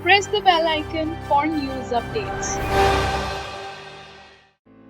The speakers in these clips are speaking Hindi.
Press the bell icon for news updates.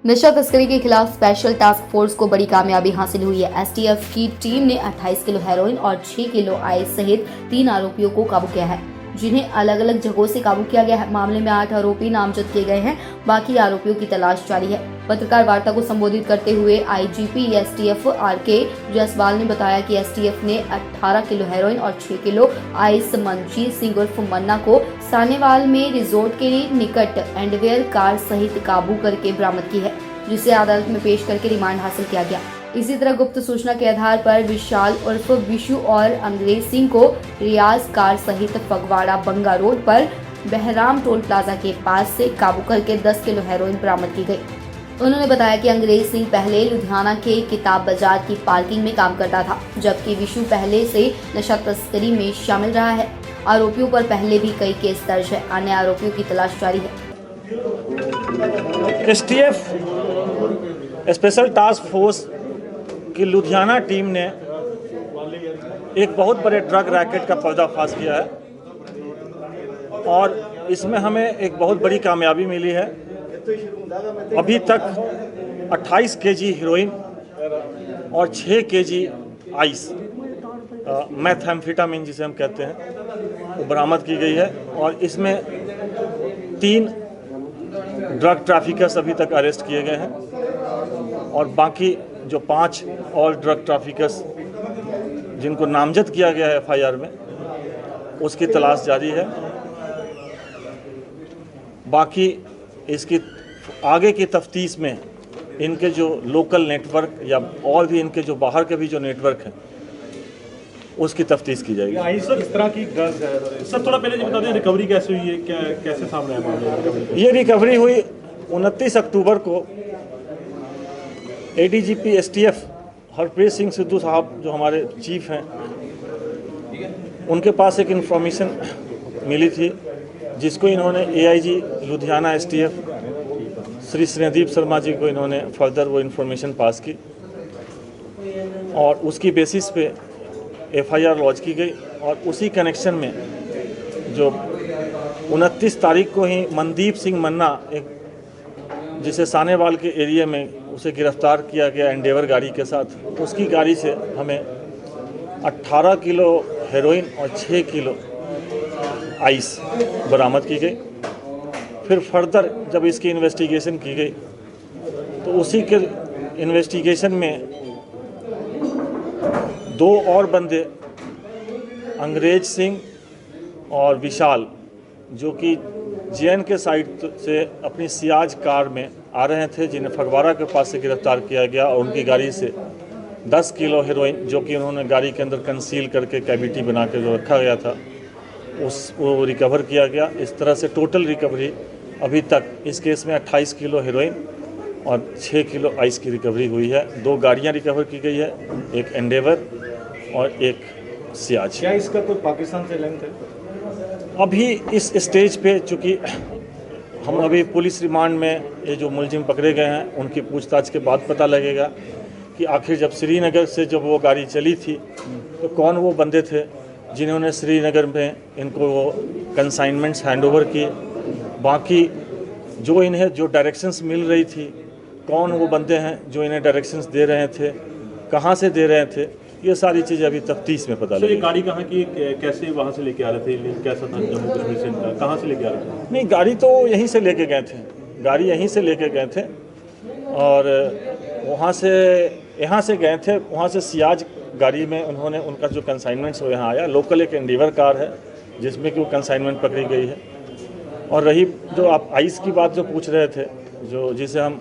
नशा तस्करी के खिलाफ स्पेशल टास्क फोर्स को बड़ी कामयाबी हासिल हुई है। एसटीएफ की टीम ने 28 किलो हेरोइन और 6 किलो आइस सहित 3 आरोपियों को काबू किया है, जिन्हें अलग अलग जगहों से काबू किया गया है। मामले में 8 आरोपी नामजद किए गए हैं, बाकी आरोपियों की तलाश जारी है। पत्रकार वार्ता को संबोधित करते हुए आईजीपी एसटीएफ आरके जायसवाल ने बताया कि एसटीएफ ने 18 किलो हेरोइन और 6 किलो आइस मनजीत सिंह उर्फ मन्ना को सानेवाल में रिजोर्ट के निकट एंडरवेयर कार सहित काबू करके बरामद की है, जिसे अदालत में पेश करके रिमांड हासिल किया गया। इसी तरह गुप्त सूचना के आधार पर विशाल उर्फ विशु और अंग्रेज सिंह को रियाज कार सहित फगवाड़ा बंगा रोड पर बहराम टोल प्लाजा के पास से काबू करके 10 किलो हेरोइन बरामद की गई। उन्होंने बताया कि अंग्रेज सिंह पहले लुधियाना के किताब बाजार की पार्किंग में काम करता था, जबकि विशु पहले से नशा तस्करी में शामिल रहा है। आरोपियों पर पहले भी कई केस दर्ज है। अन्य आरोपियों की तलाश जारी है। एसटीएफ स्पेशल टास्क फोर्स की लुधियाना टीम ने एक बहुत बड़े ड्रग रैकेट का पर्दाफाश किया है और इसमें हमें एक बहुत बड़ी कामयाबी मिली है। अभी तक 28 केजी हीरोइन और 6 केजी आइस मैथएम्फेटामिन जिसे हम कहते हैं वो बरामद की गई है और इसमें 3 ड्रग ट्रैफिकर्स अभी तक अरेस्ट किए गए हैं और बाकी जो 5 और ड्रग ट्रैफिकर्स जिनको नामजद किया गया है एफआईआर में, उसकी तलाश जारी है। बाकी इसकी आगे की तफ्तीश में इनके जो लोकल नेटवर्क या और भी इनके जो बाहर के भी जो नेटवर्क हैं उसकी तफ्तीश की जाएगी। सर किस तरह की ड्रग्स है सर, थोड़ा पहले बता दें रिकवरी कैसे हुई है, क्या कैसे सामने आया मामला? ये रिकवरी हुई 29 अक्टूबर को। एडीजीपी एसटीएफ हरप्रीत सिंह सिद्धू साहब जो हमारे चीफ हैं, उनके पास एक इन्फॉर्मेशन मिली थी जिसको इन्होंने एआईजी लुधियाना एसटीएफ श्री स्नेहदीप शर्मा जी को इन्होंने फर्दर वो इन्फॉर्मेशन पास की और उसकी बेसिस पे एफआईआर लॉन्च की गई और उसी कनेक्शन में जो 29 तारीख को ही मनदीप सिंह मन्ना, एक जिसे सानेवाल के एरिया में उसे गिरफ्तार किया गया एंडेवर गाड़ी के साथ, उसकी गाड़ी से हमें 18 किलो हेरोइन और 6 किलो आइस बरामद की गई। फिर फर्दर जब इसकी इन्वेस्टिगेशन की गई तो उसी के इन्वेस्टिगेशन में 2 और बंदे अंग्रेज सिंह और विशाल, जो कि जेएन के साइड से अपनी सियाज कार में आ रहे थे, जिन्हें फगवाड़ा के पास से गिरफ्तार किया गया और उनकी गाड़ी से 10 किलो हेरोइन, जो कि उन्होंने गाड़ी के अंदर कंसील करके कैविटी बना के जो रखा गया था, वो रिकवर किया गया। इस तरह से टोटल रिकवरी अभी तक इस केस में 28 किलो हेरोइन और 6 किलो आइस की रिकवरी हुई है। 2 गाड़ियां रिकवर की गई है, एक एंडेवर और एक सियाज। क्या इसका कोई पाकिस्तान से लिंक है? अभी इस स्टेज पे चूँकि हम अभी पुलिस रिमांड में ये जो मुलजिम पकड़े गए हैं उनकी पूछताछ के बाद पता लगेगा कि आखिर जब श्रीनगर से जब वो गाड़ी चली थी तो कौन वो बंदे थे जिन्होंने श्रीनगर में इनको वो कंसाइनमेंट्स हैंडओवर किए। बाकी जो इन्हें जो डायरेक्शंस मिल रही थी, कौन वो बंदे हैं जो इन्हें डायरेक्शंस दे रहे थे, कहाँ से दे रहे थे, ये सारी चीज़ें अभी तफ्तीश में पता लगेगी। ये गाड़ी कहाँ की, कैसे वहाँ से लेके आ रहे थे, कैसा था जम्मू कश्मीर से, कहाँ से लेके आ रहे थे? नहीं, गाड़ी तो यहीं से लेके गए थे, गाड़ी यहीं से लेके गए थे और वहाँ से यहाँ से गए थे। वहाँ से सियाज गाड़ी में उन्होंने उनका जो कंसाइनमेंट्स वो यहाँ आया। लोकल एक एंडेवर कार है जिसमें कि वो कंसाइनमेंट पकड़ी गई है। और रही जो आप आइस की बात जो पूछ रहे थे, जो जिसे हम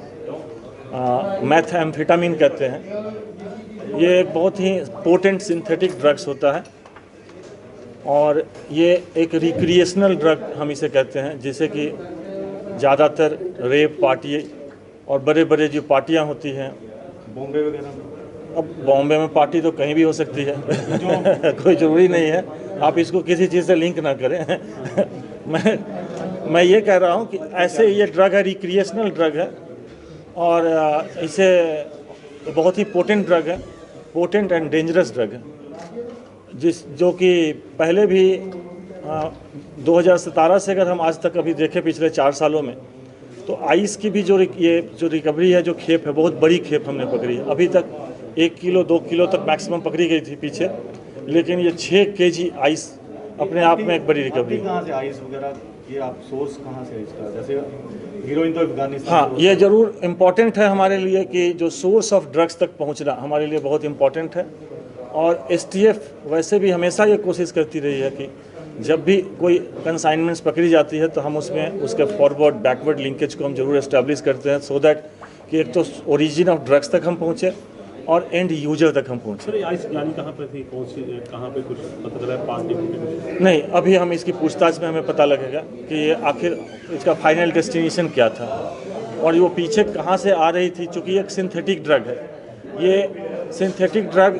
मैथएम्फेटामिन कहते हैं, ये एक बहुत ही पोटेंट सिंथेटिक ड्रग्स होता है और ये एक रिक्रिएशनल ड्रग हम इसे कहते हैं, जिसे कि ज़्यादातर रेप पार्टी और बड़े बड़े जो पार्टियां होती हैं बॉम्बे वगैरह में। अब बॉम्बे में पार्टी तो कहीं भी हो सकती है कोई ज़रूरी नहीं है, आप इसको किसी चीज़ से लिंक ना करें मैं ये कह रहा हूँ कि ऐसे ये ड्रग है, रिक्रिएशनल ड्रग है और इसे बहुत ही पोटेंट ड्रग है, पोटेंट एंड डेंजरस ड्रग है, जो कि पहले भी 2017 से अगर हम आज तक अभी देखें पिछले 4 सालों में, तो आइस की भी ये जो रिकवरी है, जो खेप है, बहुत बड़ी खेप हमने पकड़ी है। अभी तक 1 किलो 2 किलो तक मैक्सिमम पकड़ी गई थी पीछे, लेकिन ये 6 केजी आइस अपने आप में एक बड़ी रिकवरी है। कहाँ से आइस वगैरह, ये आप सोर्स कहाँ से है इसका? जैसे हीरोइन तो अफगानिस्तान। हाँ, ये ज़रूर इम्पॉर्टेंट है हमारे लिए कि जो सोर्स ऑफ ड्रग्स तक पहुंचना हमारे लिए बहुत इम्पॉर्टेंट है। और एसटीएफ वैसे भी हमेशा ये कोशिश करती रही है कि जब भी कोई कंसाइनमेंट्स पकड़ी जाती है तो हम उसमें उसके फॉरवर्ड बैकवर्ड लिंकेज को हम जरूर एस्टैब्लिश करते हैं, सो दैट कि एक तो ओरिजिन ऑफ ड्रग्स तक हम पहुँचे और एंड यूजर तक हम पहुँचे। सर, आइस यानी कहाँ पे थी, कौन सी, कहाँ पे, कुछ पता चला है? पार्टी कुछ नहीं, अभी हम इसकी पूछताछ में हमें पता लगेगा कि ये आखिर इसका फाइनल डेस्टिनेशन क्या था और वो पीछे कहाँ से आ रही थी। चूँकि एक सिंथेटिक ड्रग है, ये सिंथेटिक ड्रग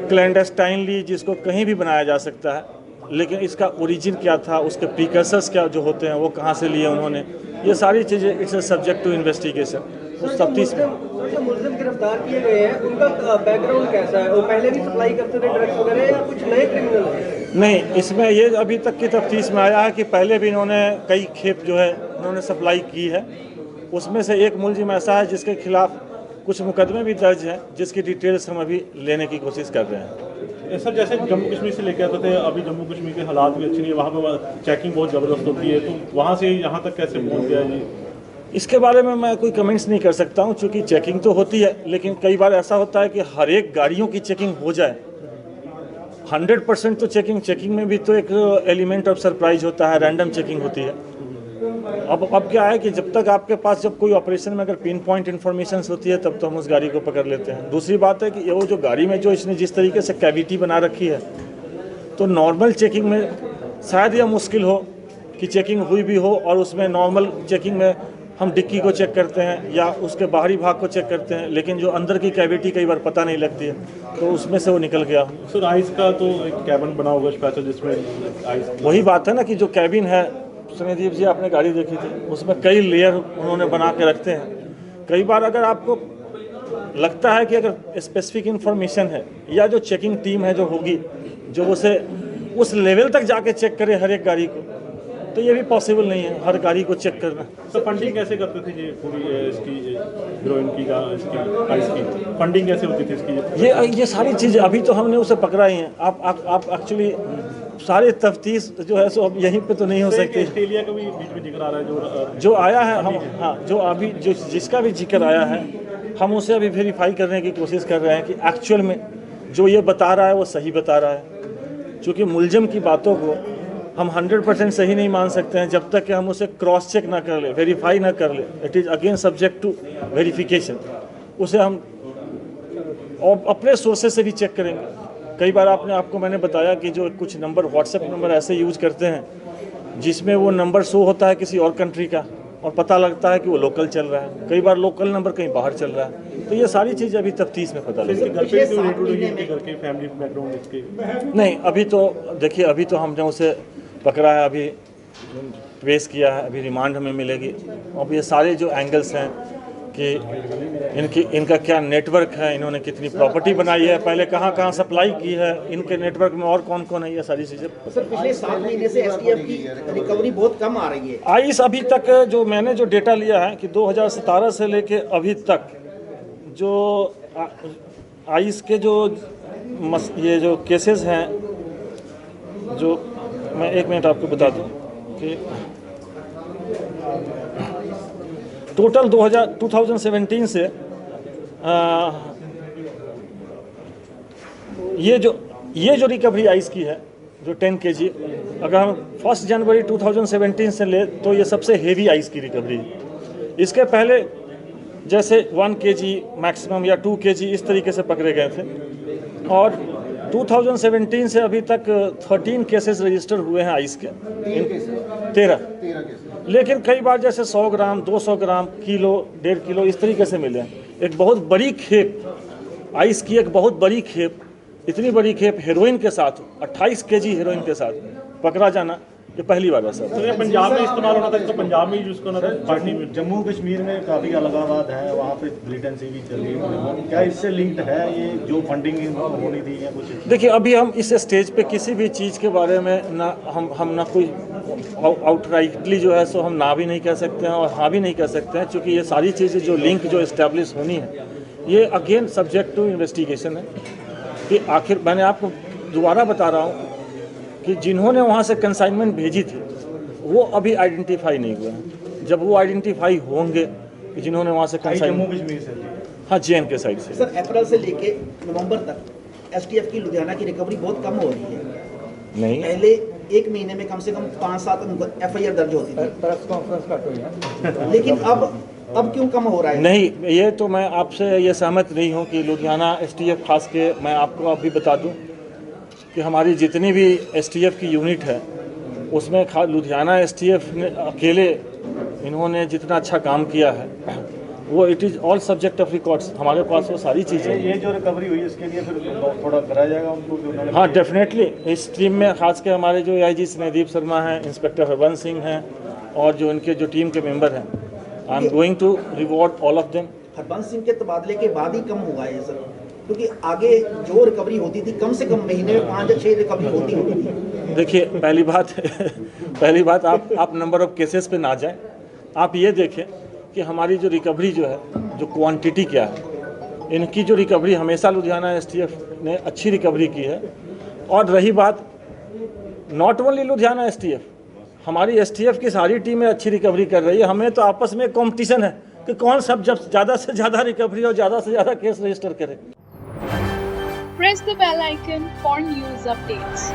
क्लैंडस्टाइनली जिसको कहीं भी बनाया जा सकता है, लेकिन इसका ओरिजिन क्या था, उसके प्रीकर्सर्स क्या जो होते हैं वो कहाँ से लिए उन्होंने, ये सारी चीज़ें it's a subject to investigation. उस तफ्तीश में जो मुलजिम गिरफ्तार किए गए हैं उनका बैकग्राउंड कैसा है? वो पहले भी सप्लाई करते थे ड्रग्स वगैरह या कुछ नए क्रिमिनल हैं? नहीं, इसमें ये अभी तक की तफ्तीश में आया है कि पहले भी इन्होंने कई खेप जो है उन्होंने सप्लाई की है। उसमें से एक मुलजिम ऐसा है जिसके खिलाफ कुछ मुकदमे भी दर्ज हैं, जिसकी डिटेल्स हम अभी लेने की कोशिश कर रहे हैं। सर, जैसे जम्मू कश्मीर से लेके आते थे, अभी जम्मू कश्मीर के हालात भी अच्छे नहीं है, वहाँ पे चेकिंग बहुत ज़बरदस्त होती है, तो वहाँ से यहाँ तक कैसे पहुँच गया जी? इसके बारे में मैं कोई कमेंट्स नहीं कर सकता हूँ, क्योंकि चेकिंग तो होती है, लेकिन कई बार ऐसा होता है कि हर एक गाड़ियों की चेकिंग हो जाए। 100% तो चेकिंग में भी तो एक एलिमेंट ऑफ सरप्राइज होता है, रैंडम चेकिंग होती है। अब क्या है कि जब तक आपके पास जब कोई ऑपरेशन में अगर पिन पॉइंट इन्फॉर्मेशन होती है तब तो हम उस गाड़ी को पकड़ लेते हैं। दूसरी बात है कि ये वो जो गाड़ी में जो इसने जिस तरीके से कैविटी बना रखी है, तो नॉर्मल चेकिंग में शायद यह मुश्किल हो कि चेकिंग हुई भी हो और उसमें नॉर्मल चेकिंग में हम डिक्की को चेक करते हैं या उसके बाहरी भाग को चेक करते हैं, लेकिन जो अंदर की कैविटी कई बार पता नहीं लगती है, तो उसमें से वो निकल गया। सर, आइस का तो एक कैबिन बना होगा स्पेशल, जिसमें आइस, वही बात है ना कि जो कैबिन है, सुनिधीप जी आपने गाड़ी देखी थी, उसमें कई लेयर उन्होंने बना के रखते हैं। कई बार अगर आपको लगता है कि अगर स्पेसिफिक इन्फॉर्मेशन है या जो चेकिंग टीम है जो होगी, जो उसे उस लेवल तक जाके चेक करे हर एक गाड़ी को, तो ये भी पॉसिबल नहीं है हर गाड़ी को चेक करना। सर, फंडिंग कैसे करते थे ये पूरी इसकी हीरोइन की इसकी आइस की फंडिंग कैसे होती थी इसकी? ये सारी चीज़ें अभी तो हमने उसे पकड़ा ही है। आप एक्चुअली सारे तफ्तीश जो है सो अब यहीं पे तो नहीं हो सकती। ऑस्ट्रेलिया का भी बीच में जिक्र आ रहा है जो आया है, हम हाँ जो अभी जो जिसका भी जिक्र आया है, हम उसे अभी वेरीफाई करने की कोशिश कर रहे हैं कि एक्चुअल में जो ये बता रहा है वो सही बता रहा है। क्योंकि मुलजिम की बातों को हम 100% सही नहीं मान सकते हैं जब तक कि हम उसे क्रॉस चेक ना कर ले, वेरीफाई ना कर ले। It is again subject to verification. उसे हम और अपने सोर्सेज से भी चेक करेंगे। कई बार आपको मैंने बताया कि जो कुछ नंबर व्हाट्सएप नंबर ऐसे यूज करते हैं जिसमें वो नंबर शो होता है किसी और कंट्री का और पता लगता है कि वो लोकल चल रहा है। कई बार लोकल नंबर कहीं बाहर चल रहा है। तो ये सारी चीज़ें अभी तफ्तीश में पता लगेगी। नहीं, अभी तो देखिए, अभी तो हमने उसे पकड़ा है, अभी पेश किया है, अभी रिमांड हमें मिलेगी। अब ये सारे जो एंगल्स हैं कि इनका क्या नेटवर्क है, इन्होंने कितनी प्रॉपर्टी बनाई है, पहले कहाँ कहाँ सप्लाई की है, इनके नेटवर्क में और कौन कौन है, ये सारी चीज़ें। सर, पिछले 7 महीने से एसटीएफ की रिकवरी बहुत कम आ रही है। आइस अभी तक जो मैंने जो डेटा लिया है कि 2017 से लेके अभी तक जो आइस के जो ये जो केसेस हैं, जो मैं 1 मिनट आपको बता दूं कि टोटल 2017 से ये जो रिकवरी आइस की है जो 10 kg, अगर हम 1 जनवरी 2017 से ले तो ये सबसे हेवी आइस की रिकवरी है। इसके पहले जैसे 1 kg मैक्सिमम या 2 kg इस तरीके से पकड़े गए थे। और 2017 से अभी तक 13 केसेस रजिस्टर हुए हैं आइस के, 13। लेकिन कई बार जैसे 100 ग्राम, 200 ग्राम, किलो, 1.5 किलो इस तरीके से मिले हैं। एक बहुत बड़ी खेप आइस की, एक बहुत बड़ी खेप, इतनी बड़ी खेप हेरोइन के साथ, 28 kg हेरोइन के साथ पकड़ा जाना, ये पहली बार ऐसा हुआ। तो ये पंजाब में इस्तेमाल होना था, तो पंजाब में यूज करना था पार्टी में। जम्मू कश्मीर में काफ़ी अलगाववाद है, वहाँ पे मिलिटेंसी भी चल रही है, क्या इससे लिंक्ड है ये जो फंडिंग होनी थी या कुछ? देखिए, अभी हम इस स्टेज पे किसी भी चीज़ के बारे में ना हम ना कोई आउटराइटली जो है सो हम ना भी नहीं कह सकते हैं और हाँ भी नहीं कह सकते हैं, क्योंकि ये सारी चीज़ें जो लिंक जो इस्टेब्लिश होनी है ये अगेन सब्जेक्ट टू इन्वेस्टिगेशन है। कि आखिर मैंने आपको दोबारा बता रहा हूँ कि जिन्होंने वहाँ से कंसाइनमेंट भेजी थी वो अभी आइडेंटिफाई नहीं हुए हैं। जब वो आइडेंटिफाई होंगे कि जिन्होंने वहाँ से जम्मू कंसाइनमेंट, कश्मीर से? हाँ JN के साइड से। सर, अप्रैल से लेके नवंबर तक एसटीएफ की लुधियाना की रिकवरी बहुत कम हो रही है। नहीं, पहले एक महीने में कम से कम 5-7 एफआईआर दर्ज होती थी, प्रेस कॉन्फ्रेंस का तो लेकिन अब क्यों कम हो रहा है? नहीं, ये तो मैं आपसे ये सहमत नहीं हूँ कि लुधियाना STF खास के, मैं आपको अभी बता दूँ कि हमारी जितनी भी STF की यूनिट है उसमें लुधियाना STF ने अकेले इन्होंने जितना अच्छा काम किया है वो it is all subject of records, हमारे पास वो सारी चीज़ें हैं। ये जो रिकवरी हुई इसके लिए फिर थोड़ा कराया जाएगा उनको कि उन्होंने? हाँ, डेफिनेटली इस टीम में खास के हमारे जो AIG स्नेहदीप शर्मा हैं, इंस्पेक्टर हरबंस सिंह हैं और जो इनके जो टीम के मेंबर हैं, I am going to reward all of them. Harbans Singh के तबादले के बाद ही कम हुआ है सर, क्योंकि आगे जो रिकवरी होती थी कम से कम महीने में 5 या 6 रिकवरी होती थी। देखिए, पहली बात आप नंबर ऑफ केसेस पे ना जाएं। आप ये देखें कि हमारी जो रिकवरी जो है, जो क्वांटिटी क्या है, इनकी जो रिकवरी हमेशा लुधियाना STF ने अच्छी रिकवरी की है। और रही बात नॉट ओनली लुधियाना STF, हमारी STF की सारी टीमें अच्छी रिकवरी कर रही है। हमें तो आपस में कंपटीशन है कि कौन सब जब ज़्यादा से ज़्यादा रिकवरी और ज़्यादा से ज़्यादा केस रजिस्टर करे। Press the bell icon for news updates.